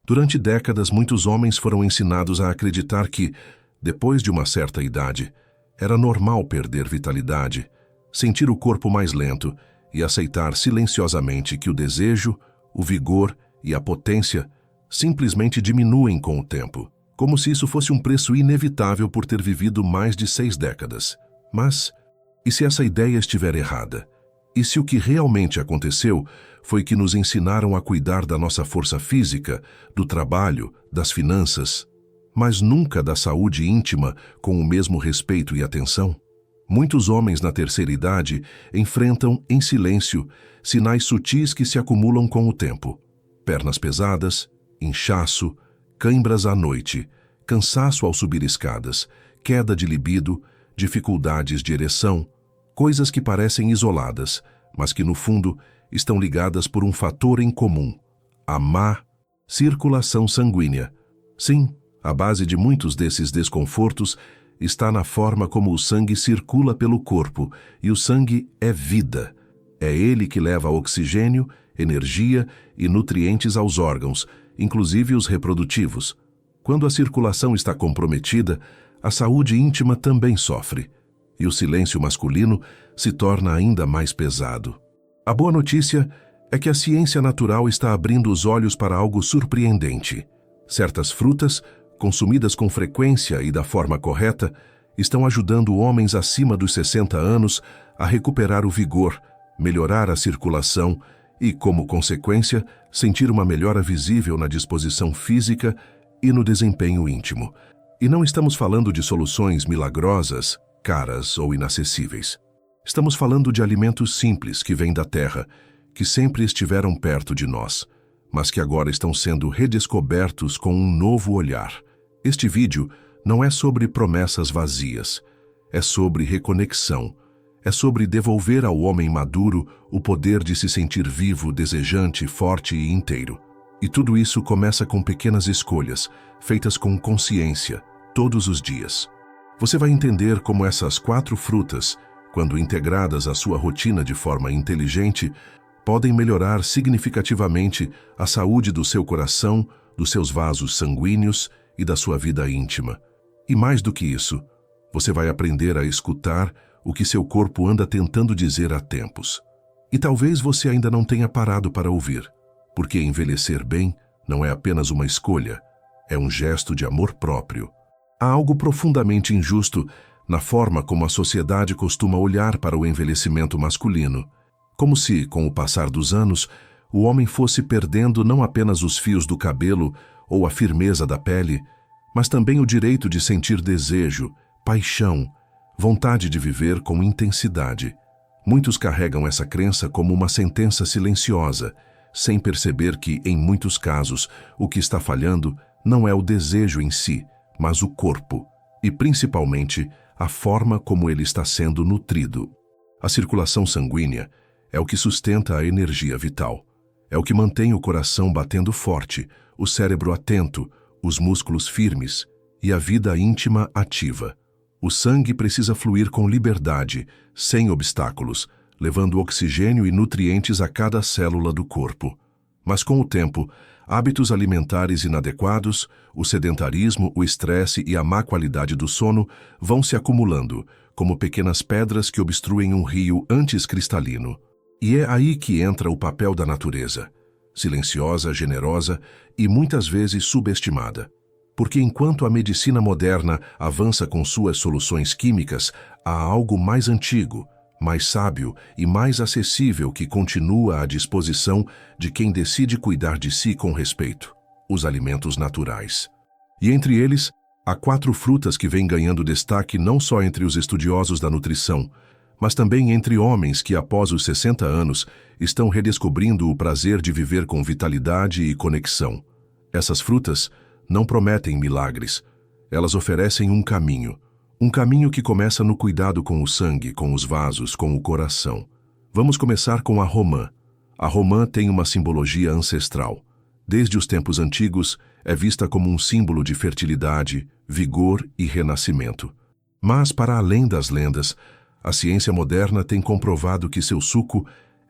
Durante décadas, muitos homens foram ensinados a acreditar que, depois de uma certa idade, era normal perder vitalidade, sentir o corpo mais lento e aceitar silenciosamente que o desejo, o vigor e a potência simplesmente diminuem com o tempo, como se isso fosse um preço inevitável por ter vivido mais de 6 décadas. Mas, e se essa ideia estiver errada? E se o que realmente aconteceu foi que nos ensinaram a cuidar da nossa força física, do trabalho, das finanças, mas nunca da saúde íntima com o mesmo respeito e atenção? Muitos homens na terceira idade enfrentam, em silêncio, sinais sutis que se acumulam com o tempo. Pernas pesadas, inchaço, cãibras à noite, cansaço ao subir escadas, queda de libido, dificuldades de ereção, coisas que parecem isoladas, mas que no fundo estão ligadas por um fator em comum: a má circulação sanguínea. Sim, a base de muitos desses desconfortos está na forma como o sangue circula pelo corpo, e o sangue é vida. É ele que leva oxigênio, energia e nutrientes aos órgãos, inclusive os reprodutivos. Quando a circulação está comprometida, a saúde íntima também sofre, e o silêncio masculino se torna ainda mais pesado. A boa notícia é que a ciência natural está abrindo os olhos para algo surpreendente. Certas frutas, consumidas com frequência e da forma correta, estão ajudando homens acima dos 60 anos a recuperar o vigor, melhorar a circulação e, como consequência, sentir uma melhora visível na disposição física e no desempenho íntimo. E não estamos falando de soluções milagrosas, caras ou inacessíveis. Estamos falando de alimentos simples que vêm da terra, que sempre estiveram perto de nós, mas que agora estão sendo redescobertos com um novo olhar. Este vídeo não é sobre promessas vazias, é sobre reconexão, é sobre devolver ao homem maduro o poder de se sentir vivo, desejante, forte e inteiro. E tudo isso começa com pequenas escolhas, feitas com consciência, todos os dias. Você vai entender como essas 4 frutas, quando integradas à sua rotina de forma inteligente, podem melhorar significativamente a saúde do seu coração, dos seus vasos sanguíneos e da sua vida íntima. E mais do que isso, você vai aprender a escutar o que seu corpo anda tentando dizer há tempos. E talvez você ainda não tenha parado para ouvir, porque envelhecer bem não é apenas uma escolha, é um gesto de amor próprio. Há algo profundamente injusto na forma como a sociedade costuma olhar para o envelhecimento masculino, como se, com o passar dos anos, o homem fosse perdendo não apenas os fios do cabelo ou a firmeza da pele, mas também o direito de sentir desejo, paixão, vontade de viver com intensidade. Muitos carregam essa crença como uma sentença silenciosa, sem perceber que, em muitos casos, o que está falhando não é o desejo em si, mas o corpo, e principalmente a forma como ele está sendo nutrido. A circulação sanguínea é o que sustenta a energia vital. É o que mantém o coração batendo forte, o cérebro atento, os músculos firmes e a vida íntima ativa. O sangue precisa fluir com liberdade, sem obstáculos, levando oxigênio e nutrientes a cada célula do corpo. Mas com o tempo, hábitos alimentares inadequados, o sedentarismo, o estresse e a má qualidade do sono vão se acumulando, como pequenas pedras que obstruem um rio antes cristalino. E é aí que entra o papel da natureza, silenciosa, generosa e muitas vezes subestimada. Porque enquanto a medicina moderna avança com suas soluções químicas, há algo mais antigo, mais sábio e mais acessível que continua à disposição de quem decide cuidar de si com respeito: os alimentos naturais. E entre eles, há 4 frutas que vêm ganhando destaque não só entre os estudiosos da nutrição, mas também entre homens que, após os 60 anos, estão redescobrindo o prazer de viver com vitalidade e conexão. Essas frutas não prometem milagres. Elas oferecem um caminho que começa no cuidado com o sangue, com os vasos, com o coração. Vamos começar com a romã. A romã tem uma simbologia ancestral. Desde os tempos antigos, é vista como um símbolo de fertilidade, vigor e renascimento. Mas, para além das lendas, a ciência moderna tem comprovado que seu suco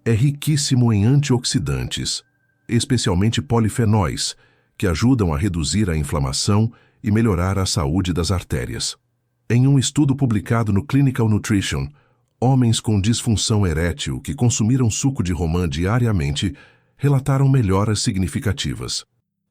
é riquíssimo em antioxidantes, especialmente polifenóis, que ajudam a reduzir a inflamação e melhorar a saúde das artérias. Em um estudo publicado no Clinical Nutrition, homens com disfunção erétil que consumiram suco de romã diariamente relataram melhoras significativas.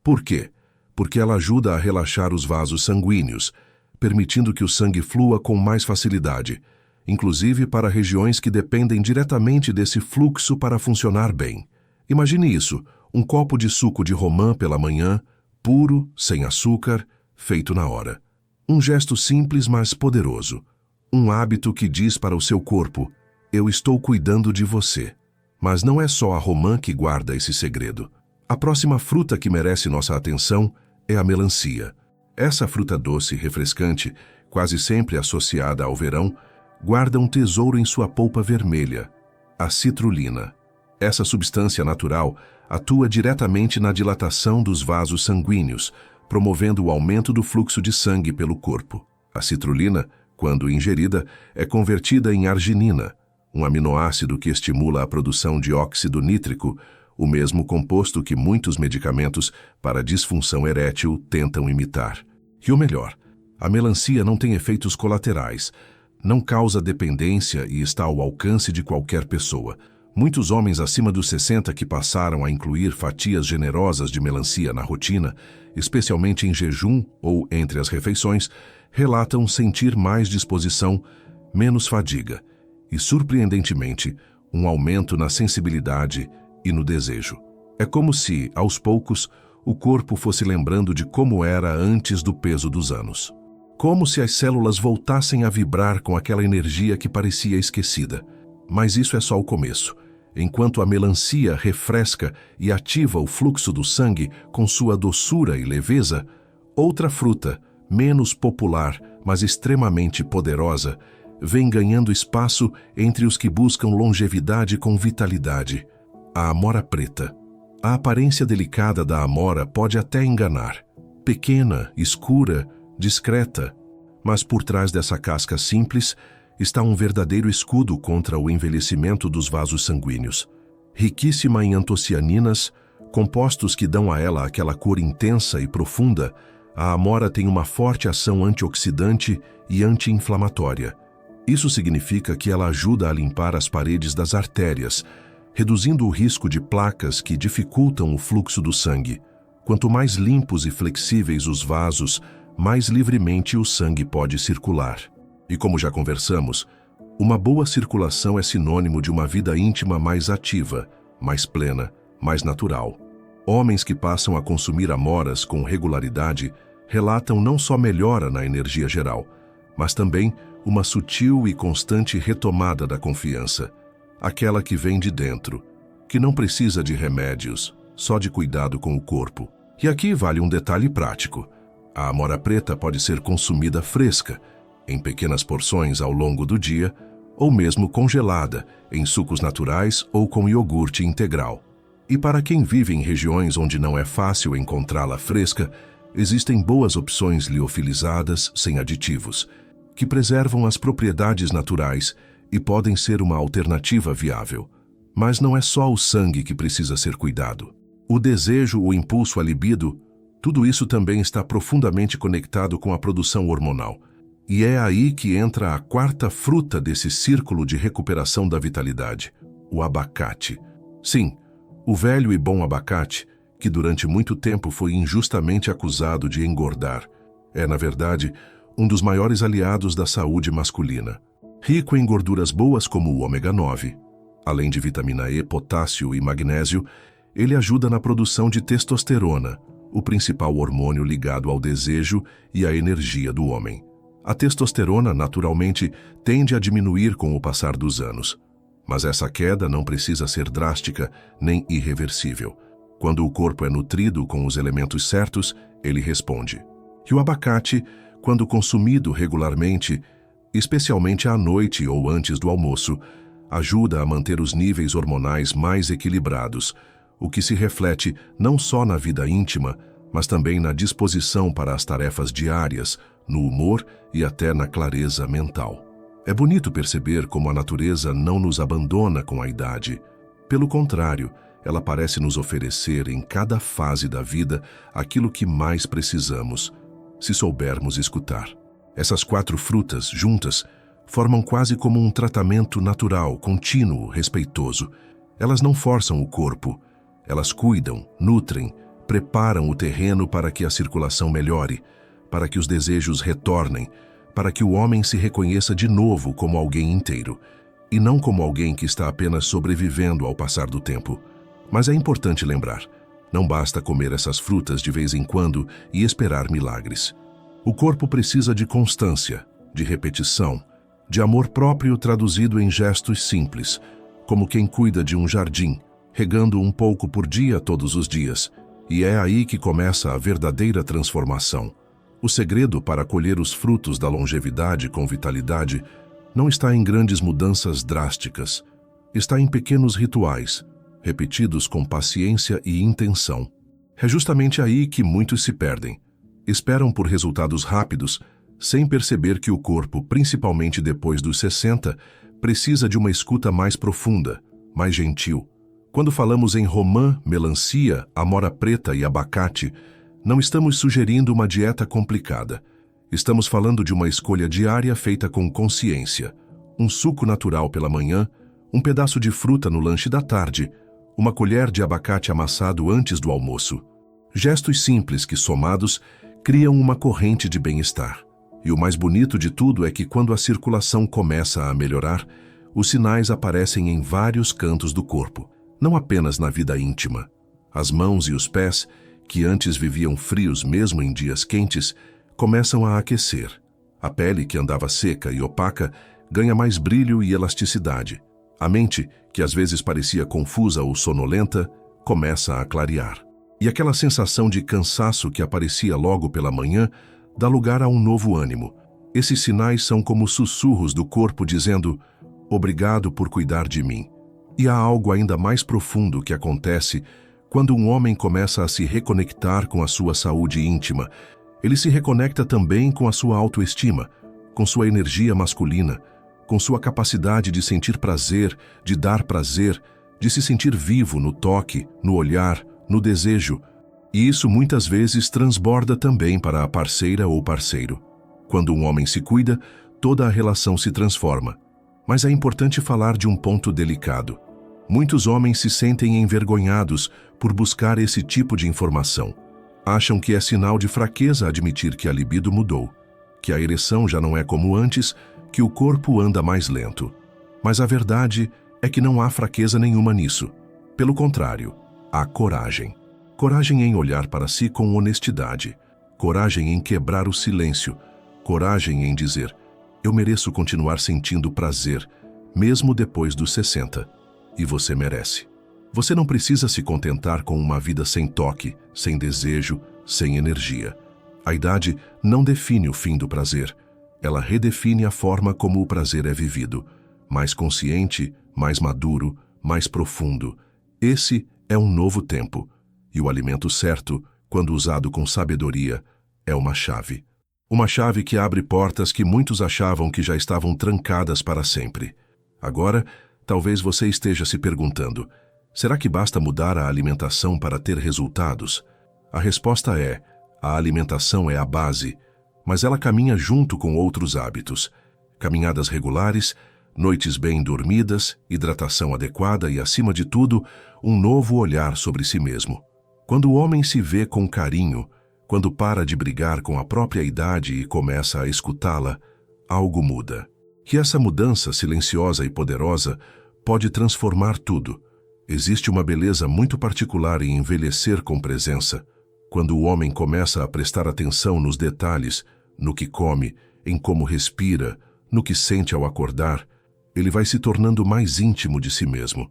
Por quê? Porque ela ajuda a relaxar os vasos sanguíneos, permitindo que o sangue flua com mais facilidade, inclusive para regiões que dependem diretamente desse fluxo para funcionar bem. Imagine isso, um copo de suco de romã pela manhã, puro, sem açúcar, feito na hora. Um gesto simples, mas poderoso. Um hábito que diz para o seu corpo: eu estou cuidando de você. Mas não é só a romã que guarda esse segredo. A próxima fruta que merece nossa atenção é a melancia. Essa fruta doce e refrescante, quase sempre associada ao verão, guarda um tesouro em sua polpa vermelha, a citrulina. Essa substância natural atua diretamente na dilatação dos vasos sanguíneos, promovendo o aumento do fluxo de sangue pelo corpo. A citrulina, quando ingerida, é convertida em arginina, um aminoácido que estimula a produção de óxido nítrico, o mesmo composto que muitos medicamentos para disfunção erétil tentam imitar. E o melhor, a melancia não tem efeitos colaterais, não causa dependência e está ao alcance de qualquer pessoa. Muitos homens acima dos 60 que passaram a incluir fatias generosas de melancia na rotina, especialmente em jejum ou entre as refeições, relatam sentir mais disposição, menos fadiga e, surpreendentemente, um aumento na sensibilidade e no desejo. É como se, aos poucos, o corpo fosse lembrando de como era antes do peso dos anos. Como se as células voltassem a vibrar com aquela energia que parecia esquecida. Mas isso é só o começo. Enquanto a melancia refresca e ativa o fluxo do sangue com sua doçura e leveza, outra fruta, menos popular, mas extremamente poderosa, vem ganhando espaço entre os que buscam longevidade com vitalidade: a amora preta. A aparência delicada da amora pode até enganar. Pequena, escura, discreta, mas por trás dessa casca simples está um verdadeiro escudo contra o envelhecimento dos vasos sanguíneos. Riquíssima em antocianinas, compostos que dão a ela aquela cor intensa e profunda, a amora tem uma forte ação antioxidante e anti-inflamatória. Isso significa que ela ajuda a limpar as paredes das artérias, reduzindo o risco de placas que dificultam o fluxo do sangue. Quanto mais limpos e flexíveis os vasos, mais livremente o sangue pode circular. E como já conversamos, uma boa circulação é sinônimo de uma vida íntima mais ativa, mais plena, mais natural. Homens que passam a consumir amoras com regularidade relatam não só melhora na energia geral, mas também uma sutil e constante retomada da confiança, aquela que vem de dentro, que não precisa de remédios, só de cuidado com o corpo. E aqui vale um detalhe prático. A amora preta pode ser consumida fresca, em pequenas porções ao longo do dia, ou mesmo congelada, em sucos naturais ou com iogurte integral. E para quem vive em regiões onde não é fácil encontrá-la fresca, existem boas opções liofilizadas sem aditivos, que preservam as propriedades naturais e podem ser uma alternativa viável. Mas não é só o sangue que precisa ser cuidado. O desejo, o impulso, a libido, tudo isso também está profundamente conectado com a produção hormonal. E é aí que entra a quarta fruta desse círculo de recuperação da vitalidade, o abacate. Sim, o velho e bom abacate, que durante muito tempo foi injustamente acusado de engordar, é, na verdade, um dos maiores aliados da saúde masculina. Rico em gorduras boas como o ômega 9, além de vitamina E, potássio e magnésio, ele ajuda na produção de testosterona, o principal hormônio ligado ao desejo e à energia do homem. A testosterona, naturalmente, tende a diminuir com o passar dos anos. Mas essa queda não precisa ser drástica nem irreversível. Quando o corpo é nutrido com os elementos certos, ele responde. E o abacate, quando consumido regularmente, especialmente à noite ou antes do almoço, ajuda a manter os níveis hormonais mais equilibrados, o que se reflete não só na vida íntima, mas também na disposição para as tarefas diárias, no humor e até na clareza mental. É bonito perceber como a natureza não nos abandona com a idade. Pelo contrário, Ela parece nos oferecer, em cada fase da vida, aquilo que mais precisamos, se soubermos escutar. Essas 4 frutas, juntas, formam quase como um tratamento natural, contínuo, respeitoso. Elas não forçam o corpo. Elas cuidam, nutrem, preparam o terreno para que a circulação melhore, para que os desejos retornem, para que o homem se reconheça de novo como alguém inteiro, e não como alguém que está apenas sobrevivendo ao passar do tempo. Mas é importante lembrar, não basta comer essas frutas de vez em quando e esperar milagres. O corpo precisa de constância, de repetição, de amor próprio traduzido em gestos simples, como quem cuida de um jardim, regando um pouco por dia todos os dias. E é aí que começa a verdadeira transformação. O segredo para colher os frutos da longevidade com vitalidade não está em grandes mudanças drásticas. Está em pequenos rituais, repetidos com paciência e intenção. É justamente aí que muitos se perdem. Esperam por resultados rápidos, sem perceber que o corpo, principalmente depois dos 60, precisa de uma escuta mais profunda, mais gentil. Quando falamos em romã, melancia, amora preta e abacate, não estamos sugerindo uma dieta complicada. Estamos falando de uma escolha diária feita com consciência. Um suco natural pela manhã, um pedaço de fruta no lanche da tarde, uma colher de abacate amassado antes do almoço. Gestos simples que, somados, criam uma corrente de bem-estar. E o mais bonito de tudo é que quando a circulação começa a melhorar, os sinais aparecem em vários cantos do corpo, não apenas na vida íntima. As mãos e os pés, que antes viviam frios mesmo em dias quentes, começam a aquecer. A pele, que andava seca e opaca, ganha mais brilho e elasticidade. A mente, que às vezes parecia confusa ou sonolenta, começa a clarear. E aquela sensação de cansaço que aparecia logo pela manhã dá lugar a um novo ânimo. Esses sinais são como sussurros do corpo dizendo: "Obrigado por cuidar de mim." E há algo ainda mais profundo que acontece quando um homem começa a se reconectar com a sua saúde íntima. Ele se reconecta também com a sua autoestima, com sua energia masculina, com sua capacidade de sentir prazer, de dar prazer, de se sentir vivo no toque, no olhar, no desejo. E isso muitas vezes transborda também para a parceira ou parceiro. Quando um homem se cuida, toda a relação se transforma. Mas é importante falar de um ponto delicado. Muitos homens se sentem envergonhados por buscar esse tipo de informação. Acham que é sinal de fraqueza admitir que a libido mudou, que a ereção já não é como antes, que o corpo anda mais lento. Mas a verdade é que não há fraqueza nenhuma nisso. Pelo contrário, há coragem. Coragem em olhar para si com honestidade. Coragem em quebrar o silêncio. Coragem em dizer: "Eu mereço continuar sentindo prazer, mesmo depois dos 60. E você merece." Você não precisa se contentar com uma vida sem toque, sem desejo, sem energia. A idade não define o fim do prazer. Ela redefine a forma como o prazer é vivido. Mais consciente, mais maduro, mais profundo. Esse é um novo tempo. E o alimento certo, quando usado com sabedoria, é uma chave. Uma chave que abre portas que muitos achavam que já estavam trancadas para sempre. Agora, talvez você esteja se perguntando: será que basta mudar a alimentação para ter resultados? A resposta é: a alimentação é a base, mas ela caminha junto com outros hábitos. Caminhadas regulares, noites bem dormidas, hidratação adequada e, acima de tudo, um novo olhar sobre si mesmo. Quando o homem se vê com carinho, quando para de brigar com a própria idade e começa a escutá-la, algo muda. E essa mudança silenciosa e poderosa pode transformar tudo. Existe uma beleza muito particular em envelhecer com presença. Quando o homem começa a prestar atenção nos detalhes, no que come, em como respira, no que sente ao acordar, ele vai se tornando mais íntimo de si mesmo.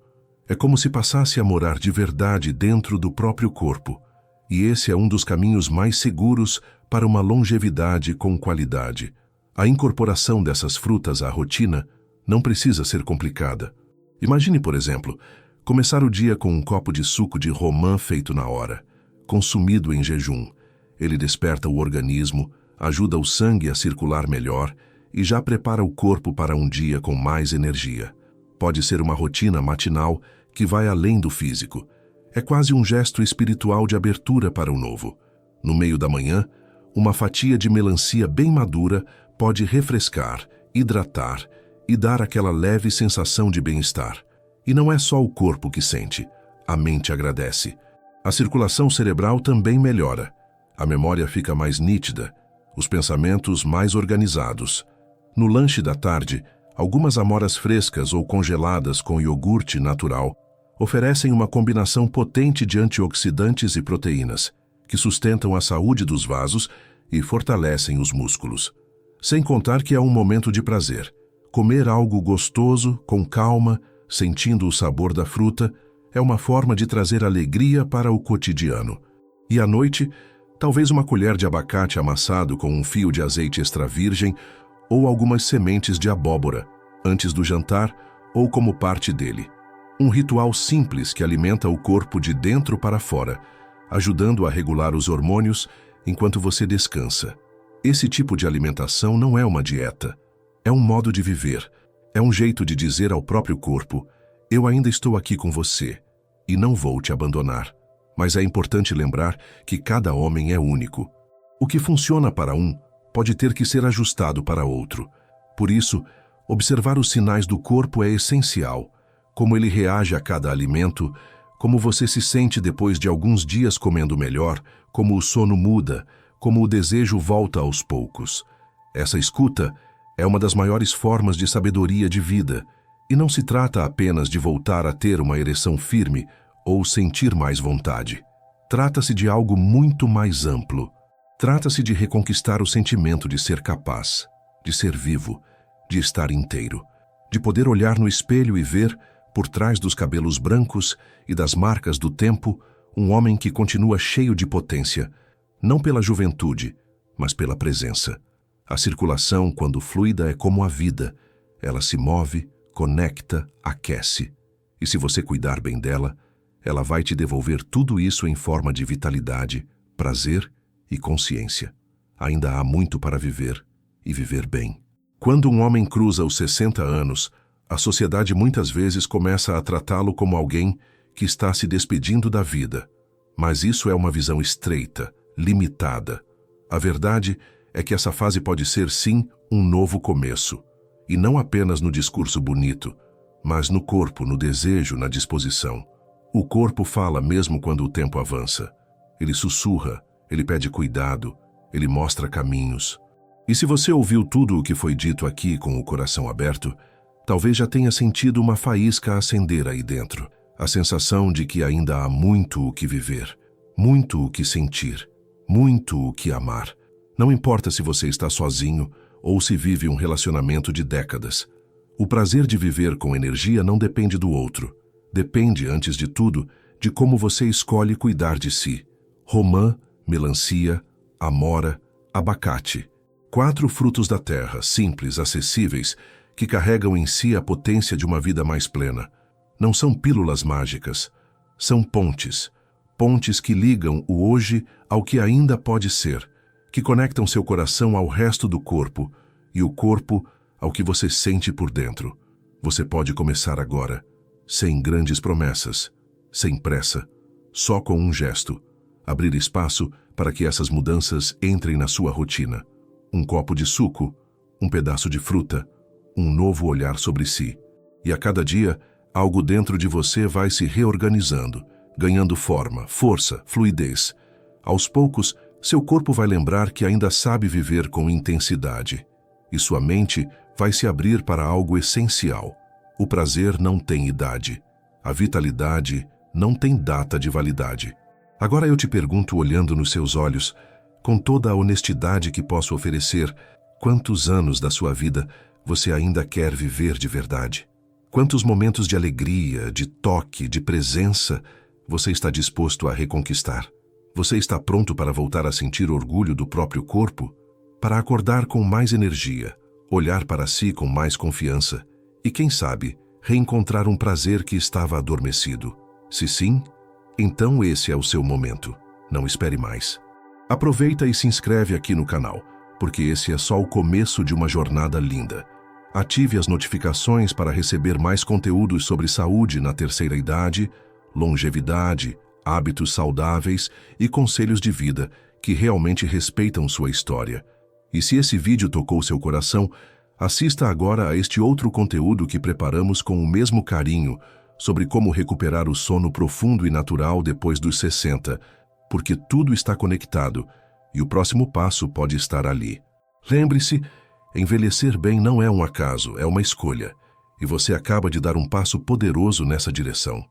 É como se passasse a morar de verdade dentro do próprio corpo. E esse é um dos caminhos mais seguros para uma longevidade com qualidade. A incorporação dessas frutas à rotina não precisa ser complicada. Imagine, por exemplo, começar o dia com um copo de suco de romã feito na hora, consumido em jejum. Ele desperta o organismo, ajuda o sangue a circular melhor e já prepara o corpo para um dia com mais energia. Pode ser uma rotina matinal que vai além do físico. É quase um gesto espiritual de abertura para o novo. No meio da manhã, uma fatia de melancia bem madura pode refrescar, hidratar e dar aquela leve sensação de bem-estar. E não é só o corpo que sente, a mente agradece. A circulação cerebral também melhora. A memória fica mais nítida, os pensamentos mais organizados. No lanche da tarde, algumas amoras frescas ou congeladas com iogurte natural oferecem uma combinação potente de antioxidantes e proteínas, que sustentam a saúde dos vasos e fortalecem os músculos. Sem contar que é um momento de prazer. Comer algo gostoso, com calma, sentindo o sabor da fruta, é uma forma de trazer alegria para o cotidiano. E à noite, talvez uma colher de abacate amassado com um fio de azeite extra virgem ou algumas sementes de abóbora, antes do jantar ou como parte dele. Um ritual simples que alimenta o corpo de dentro para fora, ajudando a regular os hormônios enquanto você descansa. Esse tipo de alimentação não é uma dieta, é um modo de viver, é um jeito de dizer ao próprio corpo: eu ainda estou aqui com você e não vou te abandonar. Mas é importante lembrar que cada homem é único. O que funciona para um pode ter que ser ajustado para outro. Por isso, observar os sinais do corpo é essencial. Como ele reage a cada alimento, como você se sente depois de alguns dias comendo melhor, como o sono muda, como o desejo volta aos poucos. Essa escuta é uma das maiores formas de sabedoria de vida, e não se trata apenas de voltar a ter uma ereção firme ou sentir mais vontade. Trata-se de algo muito mais amplo. Trata-se de reconquistar o sentimento de ser capaz, de ser vivo, de estar inteiro, de poder olhar no espelho e ver, por trás dos cabelos brancos e das marcas do tempo, um homem que continua cheio de potência, não pela juventude, mas pela presença. A circulação, quando fluida, é como a vida. Ela se move, conecta, aquece. E se você cuidar bem dela, ela vai te devolver tudo isso em forma de vitalidade, prazer e consciência. Ainda há muito para viver, e viver bem. Quando um homem cruza os 60 anos, a sociedade muitas vezes começa a tratá-lo como alguém que está se despedindo da vida. Mas isso é uma visão estreita, limitada. A verdade é que essa fase pode ser, sim, um novo começo. E não apenas no discurso bonito, mas no corpo, no desejo, na disposição. O corpo fala mesmo quando o tempo avança. Ele sussurra, ele pede cuidado, ele mostra caminhos. E se você ouviu tudo o que foi dito aqui com o coração aberto, talvez já tenha sentido uma faísca acender aí dentro. A sensação de que ainda há muito o que viver, muito o que sentir, muito o que amar. Não importa se você está sozinho ou se vive um relacionamento de décadas. O prazer de viver com energia não depende do outro. Depende, antes de tudo, de como você escolhe cuidar de si. Romã, melancia, amora, abacate. 4 frutos da terra, simples, acessíveis, que carregam em si a potência de uma vida mais plena. Não são pílulas mágicas, são pontes. Pontes que ligam o hoje ao que ainda pode ser, que conectam seu coração ao resto do corpo e o corpo ao que você sente por dentro. Você pode começar agora, sem grandes promessas, sem pressa, só com um gesto. Abrir espaço para que essas mudanças entrem na sua rotina. Um copo de suco, um pedaço de fruta, um novo olhar sobre si. E a cada dia, algo dentro de você vai se reorganizando, ganhando forma, força, fluidez. Aos poucos, seu corpo vai lembrar que ainda sabe viver com intensidade. E sua mente vai se abrir para algo essencial. O prazer não tem idade. A vitalidade não tem data de validade. Agora eu te pergunto, olhando nos seus olhos, com toda a honestidade que posso oferecer, quantos anos da sua vida você ainda quer viver de verdade? Quantos momentos de alegria, de toque, de presença você está disposto a reconquistar? Você está pronto para voltar a sentir orgulho do próprio corpo? Para acordar com mais energia, olhar para si com mais confiança e, quem sabe, reencontrar um prazer que estava adormecido? Se sim, então esse é o seu momento. Não espere mais. Aproveita e se inscreve aqui no canal, porque esse é só o começo de uma jornada linda. Ative as notificações para receber mais conteúdos sobre saúde na terceira idade, longevidade, hábitos saudáveis e conselhos de vida que realmente respeitam sua história. E se esse vídeo tocou seu coração, assista agora a este outro conteúdo que preparamos com o mesmo carinho sobre como recuperar o sono profundo e natural depois dos 60, porque tudo está conectado e o próximo passo pode estar ali. Lembre-se, envelhecer bem não é um acaso, é uma escolha, e você acaba de dar um passo poderoso nessa direção.